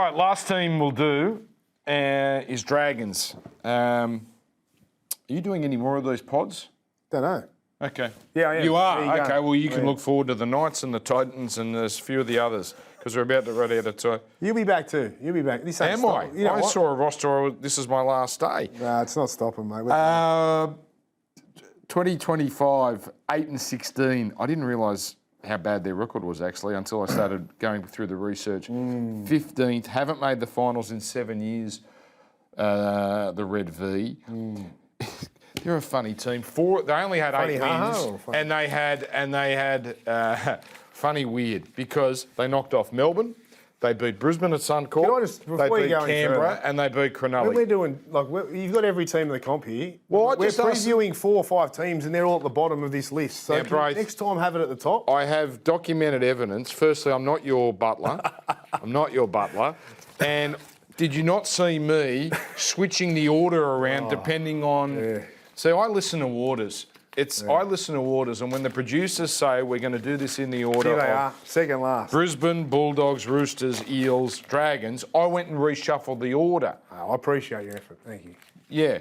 right, last team we'll do is Dragons. Are you doing any more of these pods? Don't know. Okay. Yeah, I am. You are? There you Okay, go. well, you can look forward to the Knights and the Titans and there's a few of the others because we're about to run out of time. You'll be back too. You'll be back. This ain't Am stop- I? You know I what? saw a roster. This is my last day. Nah, it's not stopping, mate. 2025, 8-16. I didn't realise how bad their record was actually until I started going through the research. 15th, haven't made the finals in 7 years. The Red V. They're a funny team. They only had Funny 8 ha-ha wins, or and they had funny weird because they knocked off Melbourne. They beat Brisbane at Suncorp. Can I just- before they you beat go any Canberra, further, and they beat Cronulla. We're doing, you've got every team in the comp here. Well, I we're just asked- previewing 4 or 5 teams and they're all at the bottom of this list. So Yeah, Braith, next time have it at the top. I have documented evidence. Firstly, I'm not your butler. And did you not see me switching the order around depending on... Yeah. See, I listen to orders. I listen to orders, and when the producers say we're going to do this in the order Here they of are, second last. Brisbane, Bulldogs, Roosters, Eels, Dragons, I went and reshuffled the order. Oh, I appreciate your effort. Thank you. Yeah.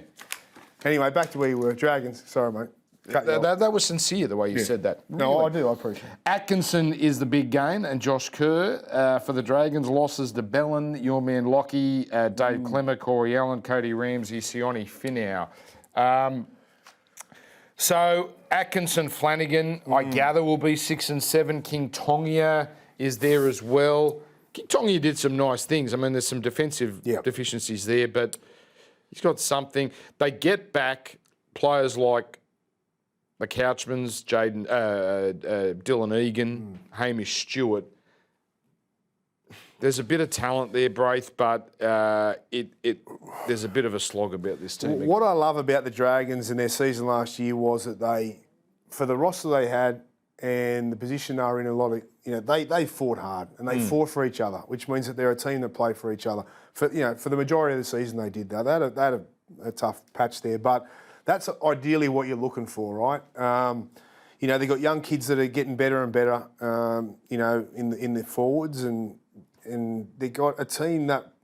Anyway, back to where you were. Dragons. Sorry, mate. Cut you off. That was sincere, the way you said that. No, Really. I do. I appreciate it. Atkinson is the big gain, and Josh Kerr for the Dragons. Losses to Bellin, your man Lockie, Dave Clemmer, Corey Allen, Cody Ramsey, Sione Finau. So Atkinson, Flanagan, I gather will be 6 and 7. King Tongia is there as well. King Tongia did some nice things. I mean, there's some defensive deficiencies there, but he's got something. They get back players like the Couchmans, Dylan Egan, Hamish Stewart. There's a bit of talent there, Braith, but there's a bit of a slog about this team. What I love about the Dragons in their season last year was that for the roster they had and the position they were in, they fought hard and they fought for each other, which means that they're a team that play for each other. For the majority of the season they did that. They had a tough patch there, but that's ideally what you're looking for, right? They've got young kids that are getting better and better, in the forwards and they got a team that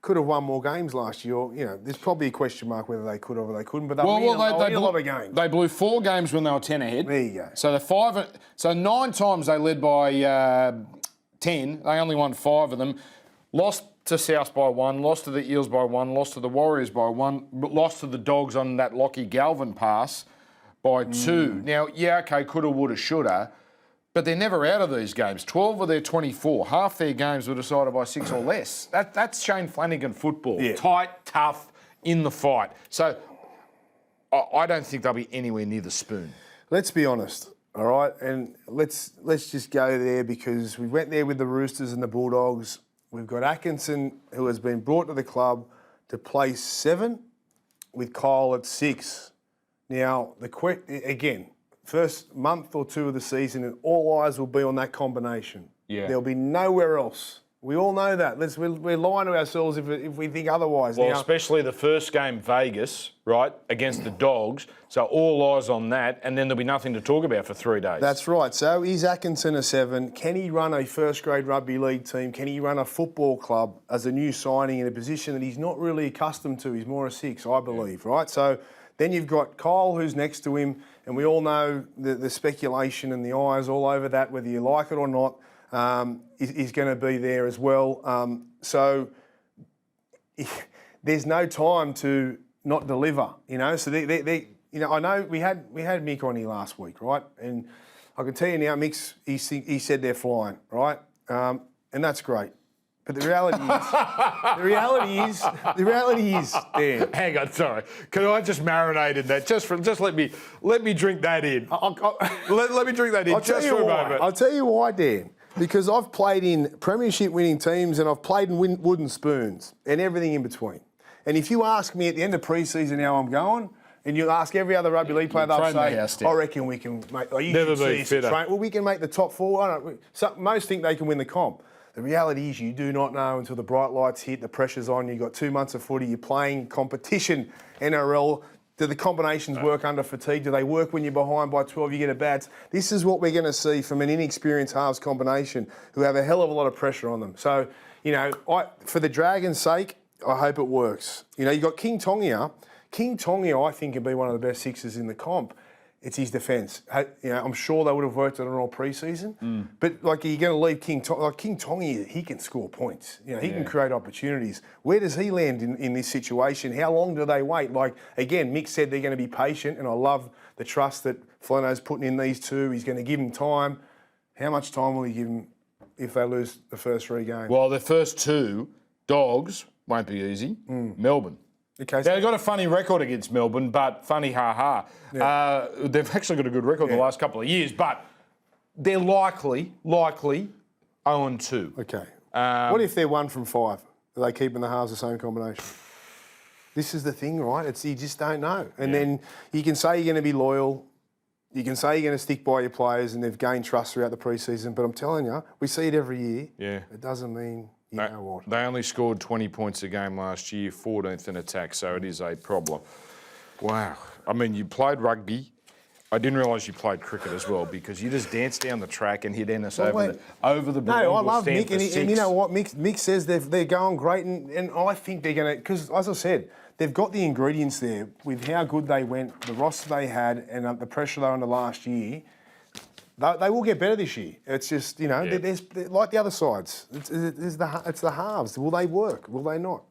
could have won more games last year. There's probably a question mark whether they could or they couldn't, but they win a lot of games. They blew 4 games when they were 10 ahead. There you go. So 9 times they led by 10. They only won 5 of them. Lost to South by 1, lost to the Eels by 1, lost to the Warriors by 1, lost to the Dogs on that Lockie Galvin pass by 2. Now, coulda, woulda, shoulda. But they're never out of these games. 12 of their 24. Half their games were decided by 6 or less. That's Shane Flanagan football. Yeah. Tight, tough, in the fight. So I don't think they'll be anywhere near the spoon. Let's be honest, all right? And let's just go there because we went there with the Roosters and the Bulldogs. We've got Atkinson, who has been brought to the club to play 7 with Kyle at 6. Now, again, first month or 2 of the season, and all eyes will be on that combination. Yeah. There'll be nowhere else. We all know that. We're lying to ourselves if we think otherwise. Well, now, especially the first game, Vegas, right, against the Dogs. So all eyes on that, and then there'll be nothing to talk about for 3 days. That's right. So is Atkinson a 7? Can he run a first-grade rugby league team? Can he run a football club as a new signing in a position that he's not really accustomed to? He's more a 6, I believe, right? So then you've got Kyle, who's next to him, and we all know the speculation and the eyes all over that, whether you like it or not, is going to be there as well. So there's no time to not deliver, So I know we had Mick on here last week, right? And I can tell you now, Mick's he said they're flying, right? And that's great. But the reality is, Dan. Hang on, sorry. Can I just marinate in that? Just let me drink that in. Let me drink that in just for a moment. I'll tell you why, Dan. Because I've played in premiership winning teams and I've played in wooden spoons and everything in between. And if you ask me at the end of pre-season how I'm going, and you ask every other rugby league player, they'll say, I reckon we can make... Never been fitter. Well, we can make the top 4. Most think they can win the comp. The reality is you do not know until the bright lights hit, the pressure's on, you've got 2 months of footy, you're playing competition, NRL. Do the combinations work under fatigue? Do they work when you're behind by 12, you get a bad... This is what we're going to see from an inexperienced halves combination who have a hell of a lot of pressure on them. So For the Dragons' sake, I hope it works. You got King Tongia. King Tongia, I think, can be one of the best sixers in the comp. It's his defence. I'm sure they would have worked it on all pre-season. But you're going to leave King Tongia, he can score points. He can create opportunities. Where does he land in this situation? How long do they wait? Again, Mick said they're going to be patient, and I love the trust that Flano's putting in these two. He's going to give them time. How much time will he give them if they lose the first 3 games? Well, the first 2, Dogs, won't be easy. Melbourne. Okay. They've got a funny record against Melbourne, but funny ha-ha. Yeah. They've actually got a good record the last couple of years, but they're likely 0-2. Okay. What if they're 1 from 5? Are they keeping the halves the same combination? This is the thing, right? You just don't know. And then you can say you're going to be loyal. You can say you're going to stick by your players and they've gained trust throughout the pre-season, but I'm telling you, we see it every year. Yeah. It doesn't mean... You know what? They only scored 20 points a game last year, 14th in attack, so it is a problem. Wow. I mean, you played rugby. I didn't realise you played cricket as well because you just danced down the track and hit Ennis over the No, I love Mick, and you know what? Mick says they're going great, and I think they're going to... Because, as I said, they've got the ingredients there with how good they went, the roster they had, and the pressure they were under last year. They will get better this year. It's just, there's like the other sides. It's the halves. Will they work? Will they not?